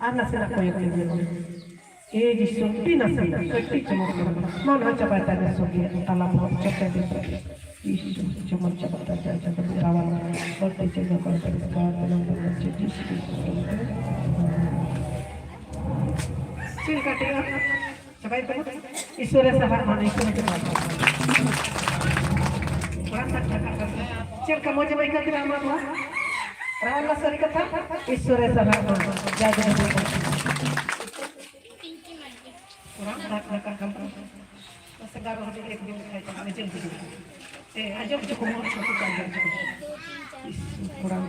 Anak ko yung di sumpi nasi, kati cuma mana coba tanya sogi alam coba dito. Isu cuma coba tanya rawan berarti juga konten sekarang jadi Cil katinga, coba itu isure sabar mana isure coba. Cil kamu coba ikat drama tuh. Rawan masuk kata isure sabar mana jadi. Kurang nak kampung. Segar orang dia pergi kerja aja begitu. Aja cukup mau cukup aja. Kurang.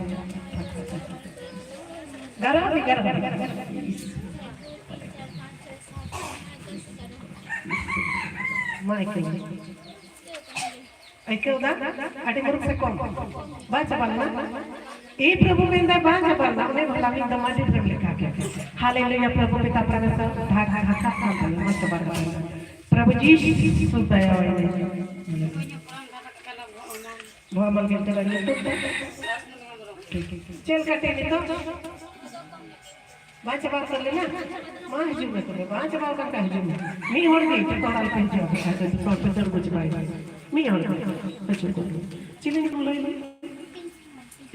Garang. Michael. Michael dah. Ada grup sekon. Baca balna. ये प्रभु में बांझ बरना उन्हें भलावी दमादी प्रेम लिखा गया hallelujah प्रभु पिता परमेश्वर ढाक ढाका मत बरना प्रभु जी सुनता है वो अमल करते रहिए चल कटे नहीं तो बांझ बार कर लेना मां हिजू में करे बांझ बार का हिजू में मी और नहीं तो तोड़ा पंजे ऐसे तो पेटर कुछ भाई मी और अच्छा को चले नहीं बोलो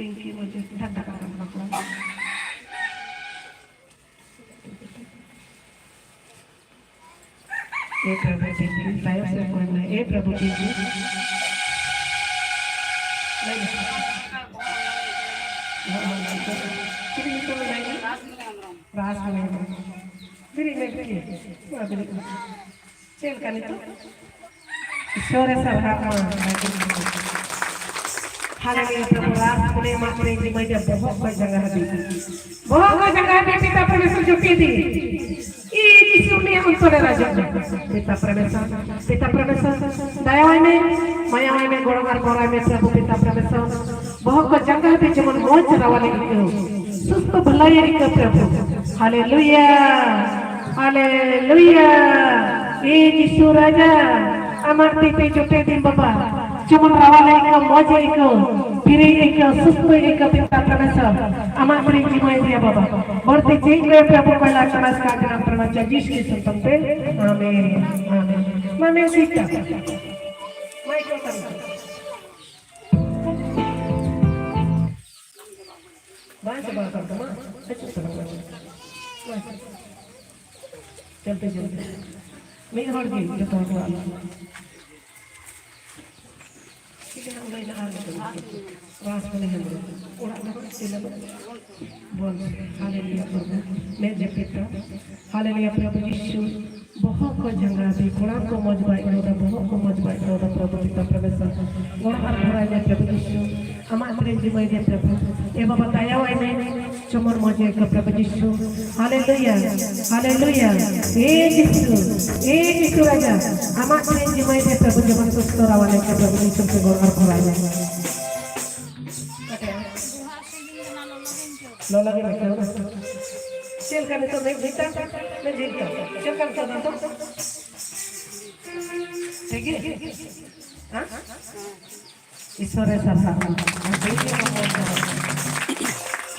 tinggi wajah dah kakak. प्रभु tinggi saya semuanya प्रभु tinggi. Jadi itu lagi ras lagi. Beri. Cel kan itu. Sore sarhama. Haleluya प्रभु रात पुणे मात्रे जी मैं जब बहुत जगह पिता परमेश्वर जो की दी ये यीशु ने हमको राजा पिता परमेश्वर दया में माया में गोड़गार गोरा में प्रभु पिता परमेश्वर बहुत जगह पे जमन मोच रावाले को सुस्त भलाई के प्रभु हालेलुया ये यीशु राजा अमर पिता जोटे दिन बाबा cuma rawalai ke moja ke piri ke sustu ke पिता परमेश्वर अमा बड़ी जीवन दिया बाबा बढ़ते चीज में प्रभु को लाचना का नाम परमेश्वर जिसके सुतम पे आमीन मैं सीखता मैं क्या करूं बात करता हूं चलते मैं हट गई तो kita mulai nak ras boleh orang nak sila बोल हालेलुया प्रभु मैं जब पिता हालेलुया प्रभु यीशु बहुत को जंगला दे कुरान को मजबाई होता बहुत को मजबाई होता प्रभु पिता परमेश्वर गुण भरा जाए प्रभु यीशु हमारे जीवन दे प्रभु ये बाबा बताया हुआ है चमर मजे का प्रभु यीशु हालेलुया ये यीशु राजा हमारे जीवन दे प्रभु जीवन सुस्त रावाले का प्रभु यीशु से गुण भरा जाए लो लगे मैं क्या चल करने तो नहीं जीता मैं जीता चल कर तो ना तो ठीक है हाँ ईश्वर ऐसा था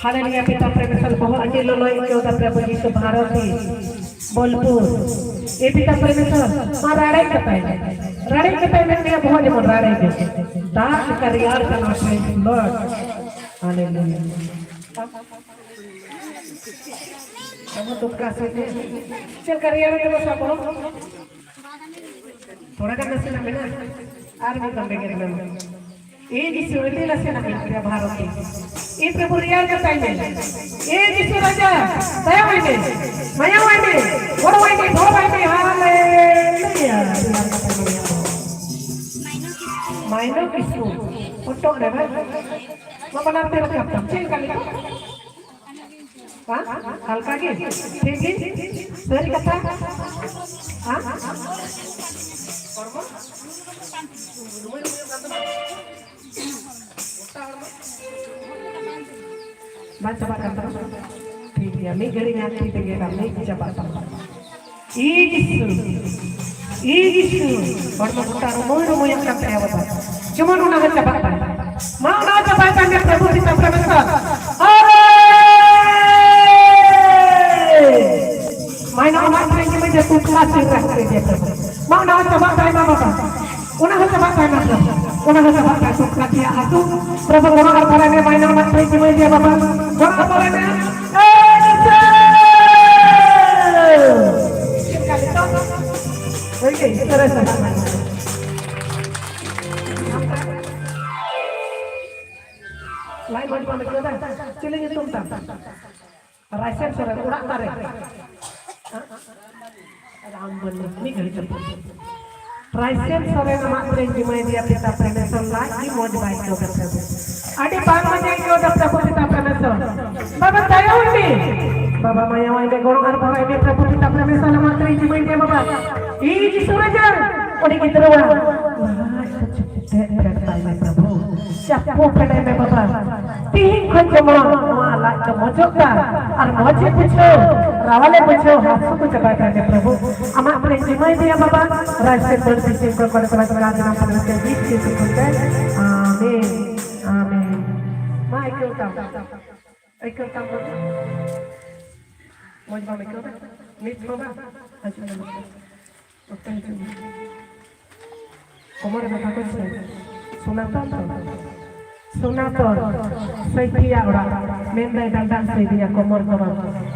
हालेलुया पिता परमेश्वर बहुत अकेले लोग के होता प्रभु यीशु भारत ही बोलपुर ये पिता परमेश्वर मां राड़े करता है मैं मेरा बहुत जमन राड़े के दास करियर का नाम है Lord hallelujah kamu tuh kasih cel karya itu masa bohong थोड़ा का नसे नमेना आर्मी कंपनी के नाम ये जिसुरती लसे नमेना प्रिय भारत की ये प्रभु रियाल का टाइम है ये जिसु राजा दया वाले माया वाले वड़ वाले दो वाले हालेलुया माइनो किसको फोटो है भाई मैं बनाते हैं क्या चल कर ले हल्का के ठीक है सही कथा हाँ baca terus ठीक है मैं गरी में आती है मैं coba Isu, baru mau taruh mau yang sampai apa? Cuma nuna baca mau baca kami Prabu kita permesor. Main amat ini menjadi kasih rahmat dia. Mau nak coba saya mama apa? Una coba saya mama. Una coba saya suka dia itu. Prabu orang apa ini main amat ini dia mama. Orang apa ini? Oke, terus. Lain macam mana kita? Cilingnya tuntas. Raisen sudah urat tarik. Ampun, ini kali cepat. Raisen sudah nama perenji media kita perenison lagi mau dibaik juga. Adi bangsa yang kita dapat kita perenison. Bapak saya ini. Bapak Maya ini golongan para ini Prabu kita perenison nama perenji media bapak. Ini surajan. Odi kita ruang. Prabu. Siapa pedai में बाबा तीन को जमा माला के मौजूदा और मौजे पूछो रावले पूछो हाथों को जमा करने प्रभु हम अपने जिम्मेदारी दिया बाबा राष्ट्र पर पीछे को कर कर कर जना पड़े के बीच के सुनते आमीन आमीन मां एक काम मौज में क्यों नीच बाबा अच्छा ओके कोमर में कुछ Sunator, Saitia orang, mendai dandang Saitia komor komor,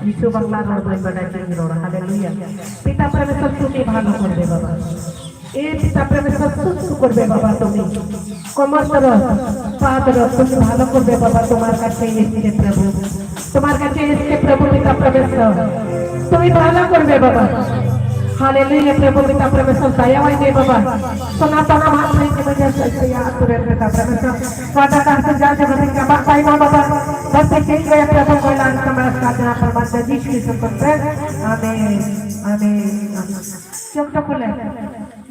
Yesus bangla orang beribadah jadi orang, Haleluya. Kita permesor tumi bhalu korbe baba. Kita permesor susu korbe baba tumi. Komor terus, Father tumi bhalu korbe baba तुम्हार kache इसके प्रभु, तुम्हार kache इसके प्रभु kita permesor, tumi bhalu korbe baba. Haleluya Prabu kita permesor saya wahai Bapa. Sonata nama ini menjadi saya aturan kita permesor. Pada kasih jaga ketika bapak ibu Bapa. Bapa kita yang Prabu koilan kamera saja permata Yesus Kristus. Amin. Amin. Coba boleh.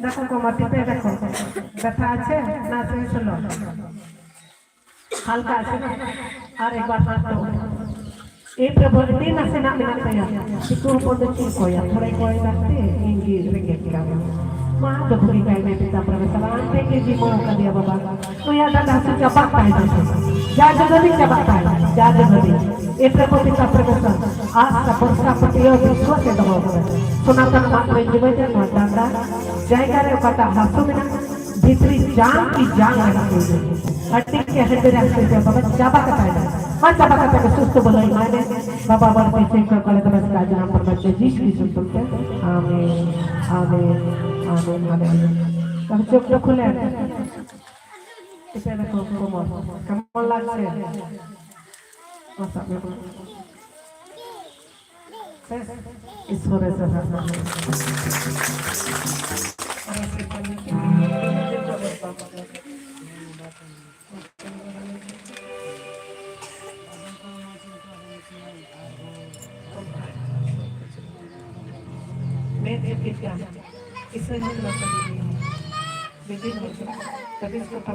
Dakon ko mati pe dakon. Kata আছে না তুমি শুনো। হালকা আছে না আর একবার হাত দাও। एक प्रभु ने नसे ना मिला saya itu pun kecil koya mulai koya nanti tinggi ringgit kamu mah berbudi kaya kita permasalahan tinggi di mau ke dia bapak तो या दादा से जबाक पाए जा जगदी जबाक पाए जा जगदी एक प्रभु kita permasalahan आज सपर्सा पतियो विश्वास के दबाव पर सुनाता मात्र जीवन में दादा जायगा रे कटा हाथों में भीतरी जान की जान रखते हैं हट्टी के हड्डी रखते हैं बाबा जबाक पाए Masa kata kesustu boleh mana Bapak berpikir kalau kita sekali nampak baca Yesus Kristus Amin Amin Amin Amin kalau cukup kuliah kita nak komor komor lagi masa berapa Isore sahana kita istilahnya macam ini begini tapi kita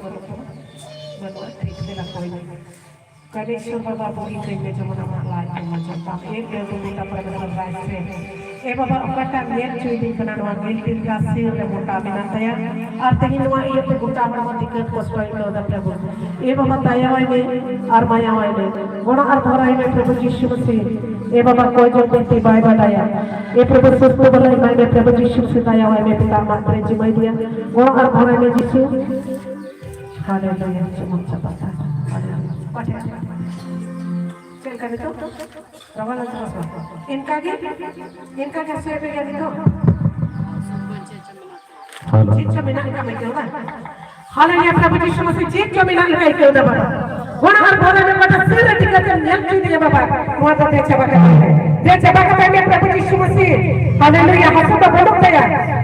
buat istilah koin kali semua bapak ini cuma nama lain macam tak ini yang kita pernah berbaca Bapak kata dia cuci kena nuan giltir kasih dan mutabinan saya artinya nuan ia terbuka mematikan kospai itu dan Prabu Bapak tanya ini armaya ini guna arthora ini Prabu Yesus Mesih Bapak kau jauh binti bayi badaya Prabu sustu balai ini Prabu Yesus Mesih tanya ini kita mak terjemah dia guna arthora ini Yesus Haleluya cuma cabatan Haleluya Kan itu rawalan apa? Inka saya pegang itu. Cicca mina kami kira. Haleluya Prabu Yesus Mesih cicca mina kami kira Bapak. Orang orang yang pada sirah dikatakan yang ini Bapak. Muat dia coba kata ini Prabu Yesus Mesih. Haleluya hasuda bodok saya.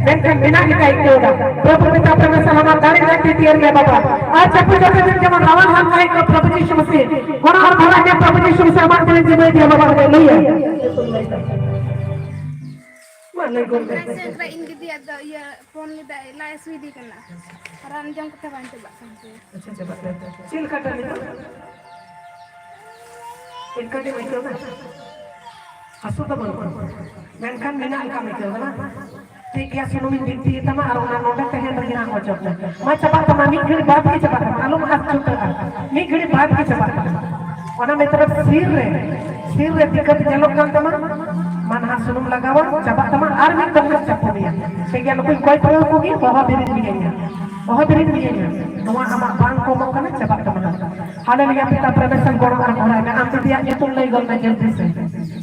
Dan kan mina kami kira. Prabu kita pernah selamat dari nanti tiarnya Bapak. Aja puja zaman rawan hal kami ke Prabu Yesus Mesih. Orang yang Prabu Yesus Mesih amat dengan dia Bapak. Haleluya. Mana gol? Saya ini dia ada ya phone ni dah live video kan lah. Orang jam kita bantu bak sampai. Coba. Sil kata ni. Inka dia macam mana? Asu tak boleh. Menkan mina kami kerana. ठीक है सुनो min binti tama arona noda tehen bagina ngojok ma cepat tama mi gede baat ke cepat tama alum hat chuta mi gede baat ke cepat tama ona me taraf sir re dikat nyalok kan tama man ha sunum lagawa cepat tama ar mi tama cepat dia sehingga lu koi pro kogi bahwa berin bigenya noa ama bang ko mo kana cepat tama haleluya kita perbesan gorong ar orang na am dia itu lay gol na jeldi se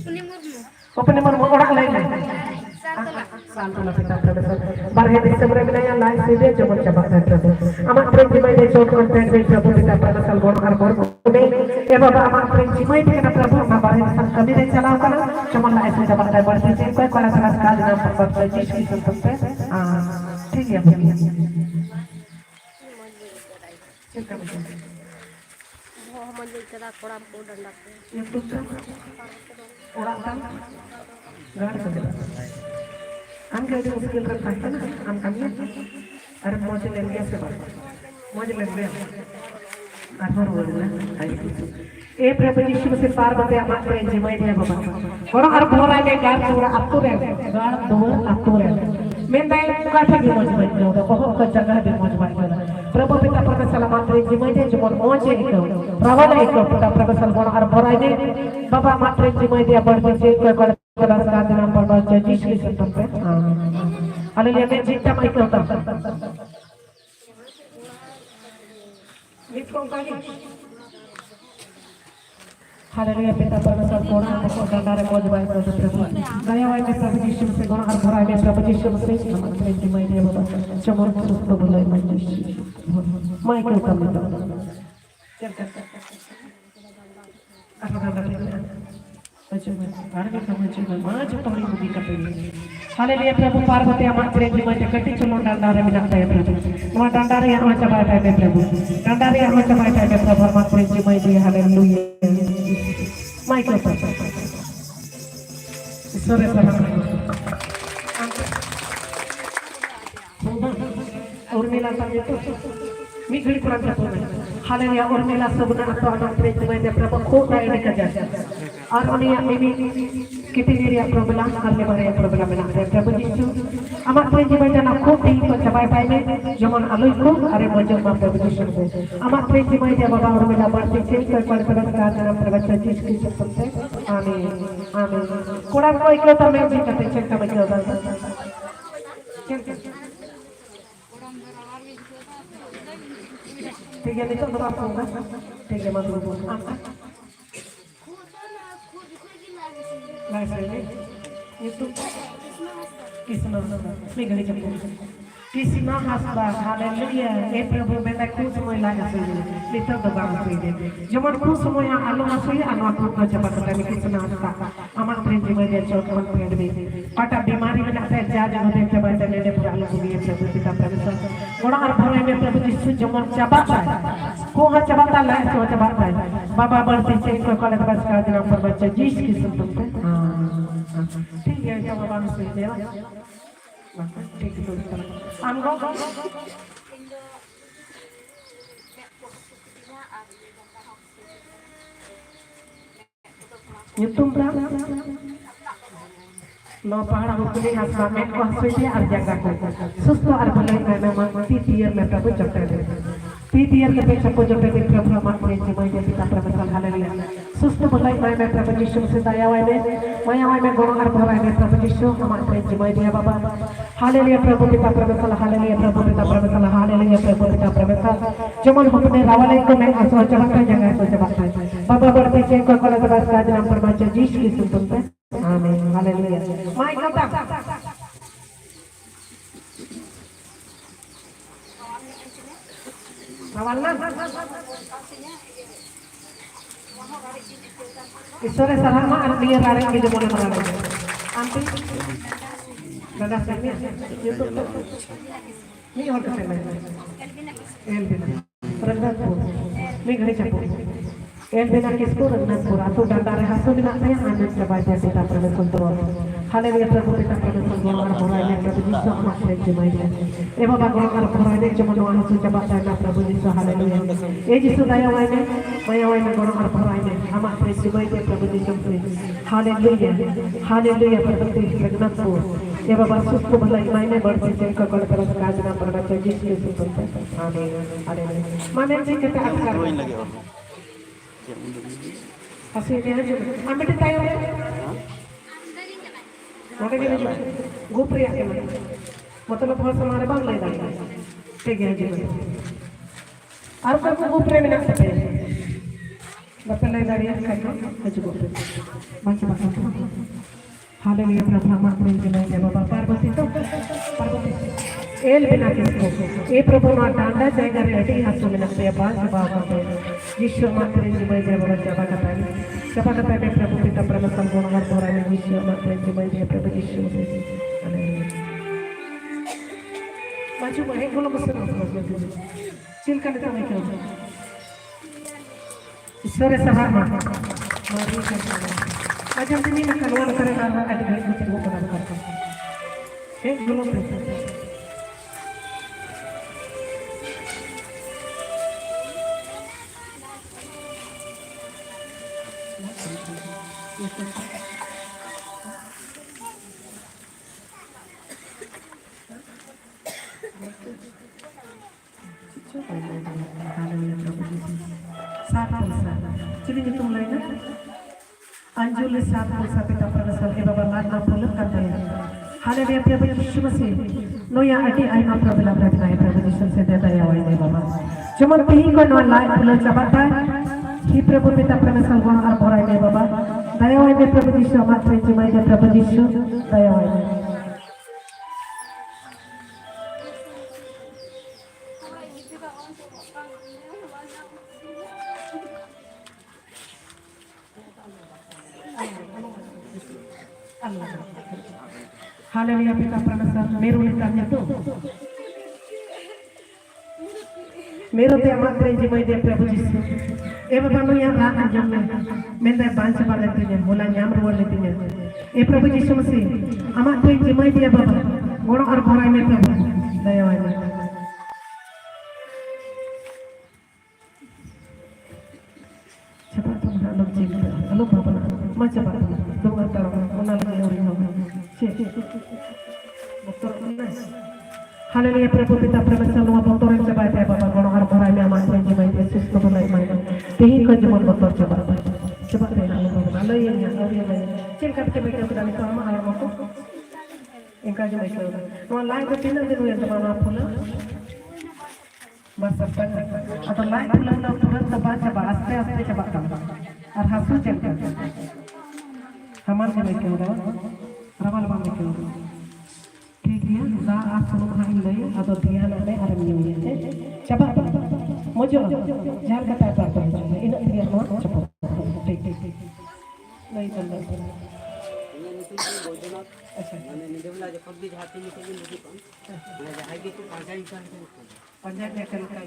Uni Murmu. opene orang lain Santuna kita terbesar. Barhe di seberang wilayah lain saja cuma cepat terjadi. Amat prinsip ini contoh dari Prabu kita berasal Borneo Borneo. Ya Bapak amat prinsip ini kita Prabu barhe sang kami dari jalan kana cuma lah itu cepat terjadi. Kau kalau salah sekali dalam perbuatan jisi sesuatu. ठीक है भैया orang kan गाड़ सकते हम कहते हैं skill रखा है ना हम कमी अरे मौज ले लिया से बात मौज ले लिया अरहर बोल रहा है ए प्रभु यीशु से पार बते हम अपने जीवन में बाबा और हर बोरा में गाड़ पूरा आपको रह गाड़ दूर आपको रह मैं नहीं काटे भी मौज बन जाऊंगा बहुत का जगह भी मौज बन जाऊंगा प्रभु पिता प्रभु सलामत रे जीवन में जो मौज है एक प्रभु ने एक पिता प्रभु सलामत हर बोरा में बाबा मात्र जीवन में बढ़ते से कोई pada saat dalam perbaca Yesus sampai haleluya मैं जीता मैं करता haleluya पिता परमेश्वर कोना हमको गंगारे मौज बाई कर प्रभु दया वाई में प्रभु यीशु से गुण और भराई में प्रभु यीशु से हमारे जीवन में बाबा चमोर सुस्त बुलाई मैं मैं क्यों कम चल Haleluya Prabu Parvati amat keren jiwa kati culun dandare minat saya Prabu. Nama dandare yang macam apa ya Prabu? Dandare yang macam apa ya Prabu amat keren jiwa dia haleluya. Michael Prabu. Sore salam. Urmila sampai itu. Migri kurang satu. Haleluya Urmila sebenarnya atau amat keren jiwa dia Prabu kota ini kerja. और उन्हें ini कितनी रिया problem करने वाले problem में नाते प्रभु यीशु अमर प्रेम जीवन जाना खूब ठीक तो चबाई पाए में जमन आलू को अरे मौजूद मां प्रभु यीशु से अमर प्रेम जीवन जा बाबा और मेरा बढ़ती से कोई पर का नाम प्रभु यीशु की सबसे आमीन आमीन कोड़ा कोई को तो मैं भी कहते हैं का बच्चा होगा ठीक है देखो तो आप होगा ठीक है मत बोलो itu Krishna megale chapter Krishna hasba haleluya e prabhu benda ku samoy laga soye litar do bang soye jemon ku samoy alo soye anu aku ko cepat kami Krishna hasba amar prem jiwa dia chot man pred be kata बीमारी में नाते जा जन होते के बाद ने पूरा लो लिए प्रभु पिता परमेश्वर बड़ा और भरे में प्रभु यीशु जमन चबाता है को हा चबाता ला तो चबाता है बाबा बढ़ती से को कॉलेज बस का दिन पर बच्चे जीस की सुनते ठीक है जब बाबा से दे ठीक है हम गो YouTube berapa? No pahara hukumi hasba में को हसुइया और जगह को सुस्तो और भलाई में memang titir में प्रभु जपते हैं titir के पे चप्पो जपते हैं प्रभु हमारे प्रेम जीवन के पिता परमेश्वर हालेलुया सुस्तो भलाई में प्रभु यीशु से दया वाई में माया वाई में गुण और भलाई में प्रभु यीशु हमारे प्रेम जीवन दिया बाबा हालेलुया प्रभु पिता परमेश्वर हालेलुया प्रभु पिता परमेश्वर हालेलुया प्रभु पिता परमेश्वर जमन हुक्म रावले को मैं असो चढ़ता जगह सो चढ़ता बाबा बढ़ते से को कल के बस का नाम पर बच्चे यीशु की सुनते आमीन हालेलुया माइक कब Rawalna Isore sarama artinya larang di jemur marang anti dadah sini YouTube ini orang kesana Elvina Rendatpur ini gari capur Elvina kisku Rendatpur atau dandare hasil bina saya anjir sebagai kita perlu kontrol haleluya प्रभु पिता परमेश्वर गोर भराइने प्रभु यीशु amat प्रेम जिमाइने ए बाबा गोर भराइने जमन नुआ हसु चबाता ना प्रभु यीशु hallelujah ए यीशु दया वाइने माया वाइने गोर भराइने amat प्रेम जिमाइने प्रभु यीशु hallelujah hallelujah प्रभु प्रगटपुर Ya Bapak suku belai mainnya bersih ke kalau terus kajian pada cegis itu penting. Ada. Mana sih kita akar? Hasilnya aja. Ambil di tayo. Maka gini juga. Gue pria kan. मतलब बहुत हमारे बाल ले जाएगा ठीक है जी और कोई को ऊपर में रख सकते हैं बपे ले जा रही है खाई आज को बाकी बात हालेलुया प्रभु में के लिए बाबा पार्वती तो पार्वती एल बिना किसको ए प्रभु मां डांडा जाएगा रेडी हाथों में लगते हैं बाल बाबा को यीशु मात्र जी में जय बाबा जब कहता है प्रभु पिता परमेश्वर गुण और बोरा में यीशु मात्र जी में जय प्रभु यीशु hallelujah maju baik belum besar silakan kita mikir sore sama mari kita aja ini makan luar karena ada baik macam apa kan belum Jadi hitung lainnya Anjuli saat pulsa pita perasal ke baba lana pulut kantaya Haleluya Prabhu Yesus Masih Noya adi aina Prabhu la Prabhu naik Prabhu Yesus se deta ya wahai baba Cuma tihi ko no lain pulut cabata Hi Prabhu pita perasal gua ar borai ne baba Daya wahai Prabhu Yesus amat pencimai de Prabhu Yesus daya wahai Haleluya pita pranasa meru ditanya tuh meru te amat renjimai de Prabhu Yesus eva banu yang rakan jamnya mendai bansa baletinya mula nyamru waletinya Prabhu Yesus Masih amat renjimai dia baba gono ar borai me Prabhu daya wahai cepat tuh anak cinta lalu baba ma cepat tuh antara kenal orang Haleluya Prabhu Pita Permesa Luma Botor yang coba ya Bapak Gono Arbora ini amat menjemai Yesus kebulai main Tihi kejemur botor coba Coba deh Halo ya Cilkat kebaikan sudah bisa lama alam aku Ingka jemai kelima Nuan lain ketina dinu yang teman pula Masa tengah Atau lain pula coba aste coba kamu Arhasu cekkan Hamar jemai kelima Ramal bang kelima ठीक है ना आप सुनो नहीं ले अतो ध्यान में आराम नहीं है चपा मुझे जान का टाइप पर इन ध्यान में चपा ठीक नहीं करना अच्छा मैंने निदेवला जो पब्लिक हाथी में कोई नहीं कौन मैं जाएगी तो पंजाब में कर का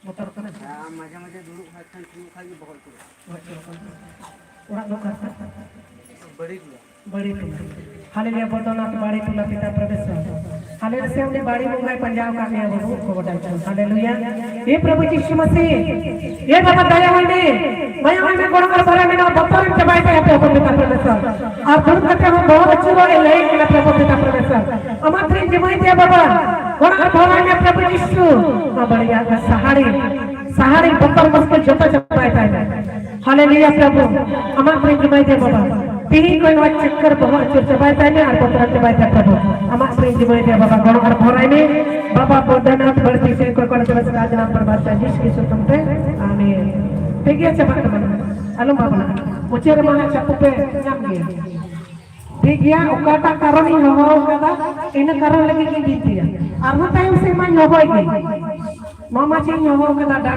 मोटर करना मजा दूर खान खाली बहुत उड़ा लो करता बड़ी हालेलुया बदनाथ बाड़ी तुला पिता प्रवेश हालेलुया से हमने बाड़ी मंगाई पंजाब का में वो को बताया हालेलुया ये प्रभु यीशु मसीह ये बाबा दया होने मैं गोड़ कर भरा में बतर चबाई पे प्रभु पिता प्रवेश आप दूर करते हो बहुत अच्छी रोए ले के प्रभु पिता प्रवेश अमात्र जमाई दे बाबा गोड़ कर भरा में प्रभु यीशु बढ़िया सहारे बतर मस्त जोता चबाई था हालेलुया प्रभु अमात्र जमाई दे बाबा Tihi ko yung checker bahwa coba tanya atau coba प्रभु amat sering dimai dia bapak golong ar borai ini bapak bodana berarti sini ko coba sekali nama perbaca Yesus tumpe amin pergi coba teman alum bapak mucir mana cakup nyam dia pergi ukata karoni hoho kata ini karon lagi gitu ya arma tayo sih man hoho ini mama cing hoho kata